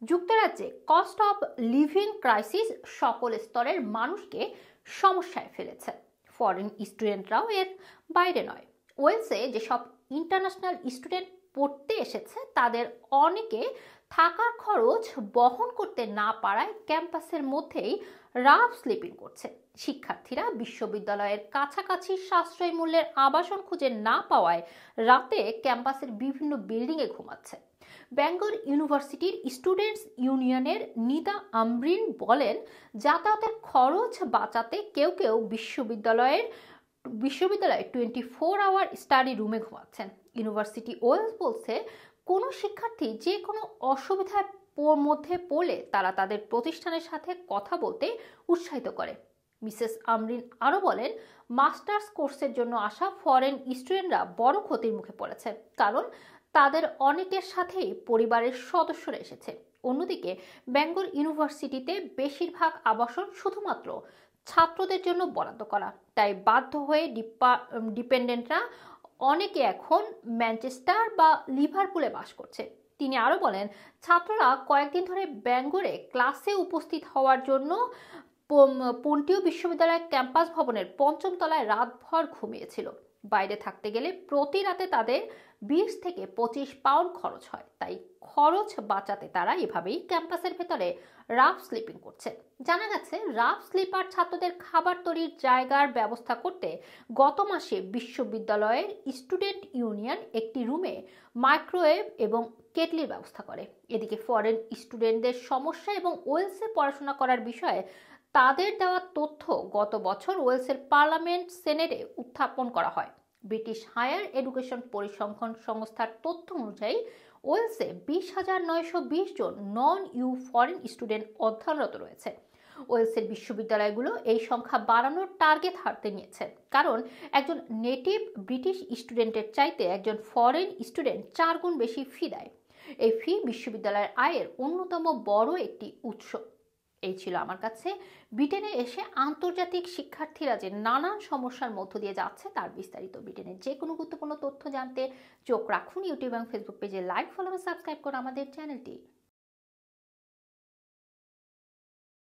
যুক্তরাজ্যে cost of living crisis সকল স্তরের মানুষকে সমস্যায় ফেলেছে। ফরেন স্টুডেন্টরাও এর বাইরে নয়। ওয়েলসে যেসব ইন্টারন্যাশনাল স্টুডেন্ট পড়তে এসেছে তাদের অনেকে থাকার খরচ বহন করতে না পারায় ক্যাম্পাসের মধ্যেই রাফ স্লিপিং করছে। শিক্ষার্থীরা বিশ্ববিদ্যালয়ের কাছাকাছি সাশ্রয়ী মূল্যের আবাসন খুঁজে না পাওয়ায় রাতে ক্যাম্পাসের বিভিন্ন বিল্ডিংয়ে ঘুমাচ্ছে। বেঙ্গল ইউনিভার্সিটির স্টুডেন্টস ইউনিয়নের নিদা আমরিন বলেন, যাতায়াতের খরচ বাঁচাতে কেউ কেউ বিশ্ববিদ্যালয়ে 24 আওয়ার স্টাডি রুমে ঘুমাচ্ছেন। ইউনিভার্সিটি ওয়েলস বলছে, কোনো শিক্ষার্থী যে কোনো অসুবিধার মধ্যে পড়লে তারা তাদের প্রতিষ্ঠানের সাথে কথা বলতে উৎসাহিত করে। মিসেস আমরিন আরও বলেন, মাস্টার্স কোর্সের জন্য আসা ফরেন স্টুডেন্টরা বড় ক্ষতির মুখে পড়েছে, কারণ তাদের অনেকের সাথেই পরিবারের সদস্যরা এসেছে। অন্যদিকে বেঙ্গল ইউনিভার্সিটিতে বেশিরভাগ আবাসন শুধুমাত্র ছাত্রদের জন্য বরাদ্দ করা, তাই বাধ্য হয়ে ডিপেন্ডেন্টরা অনেকে এখন ম্যানচেস্টার বা লিভারপুলে বাস করছে। তিনি আরও বলেন, ছাত্ররা কয়েকদিন ধরে বেঙ্গলে ক্লাসে উপস্থিত হওয়ার জন্য পন্টিও বিশ্ববিদ্যালয়ের ক্যাম্পাস ভবনের ৫ম তলায় রাতভর ঘুমিয়েছিল। বাইরে থাকতে গেলে প্রতি রাতে তাদের 20 থেকে 25 পাউন্ড খরচ হয়, তাই খরচ বাঁচাতে তারা এভাবেই ক্যাম্পাসের ভেতরে রাফ স্লিপিং করছে। জানা গেছে, রাফ স্লিপার ছাত্রদের খাবার তৈরির জায়গার ব্যবস্থা করতে গত মাসে বিশ্ববিদ্যালয়ের স্টুডেন্ট ইউনিয়ন একটি রুমে মাইক্রোওয়েভ এবং কেটলির ব্যবস্থা করে। এদিকে ফরেন স্টুডেন্টদের সমস্যা এবং ওয়েলসে পড়াশোনা করার বিষয়ে তাদের দেওয়া তথ্য গত বছর ওয়েলসের পার্লামেন্ট সেনেটে উত্থাপন করা হয়। ব্রিটিশ হায়ার এডুকেশন পরিসংখ্যান সংস্থার তথ্য অনুযায়ী ওয়েলসে 20,920 জন নন ইউ ফরেন স্টুডেন্ট অধ্যয়নরত রয়েছে। ওয়েলসের বিশ্ববিদ্যালয়গুলো এই সংখ্যা বাড়ানোর টার্গেট হাতে নিয়েছে, কারণ একজন নেটিভ ব্রিটিশ স্টুডেন্টের চাইতে একজন ফরেন স্টুডেন্ট 4 গুণ বেশি ফি দেয়। এই ফি বিশ্ববিদ্যালয়ের আয়ের অন্যতম বড় একটি উৎস। এই ছিল আমার কাছে ব্রিটেনে এসে আন্তর্জাতিক শিক্ষার্থীরা যে নানান সমস্যার মধ্য দিয়ে যাচ্ছে তার বিস্তারিত। ব্রিটেনের যে কোনো গুরুত্বপূর্ণ তথ্য জানতে চোখ রাখুন ইউটিউব এবং ফেসবুক পেজে লাইক, ফলো এবং সাবস্ক্রাইব করে আমাদের চ্যানেলটি।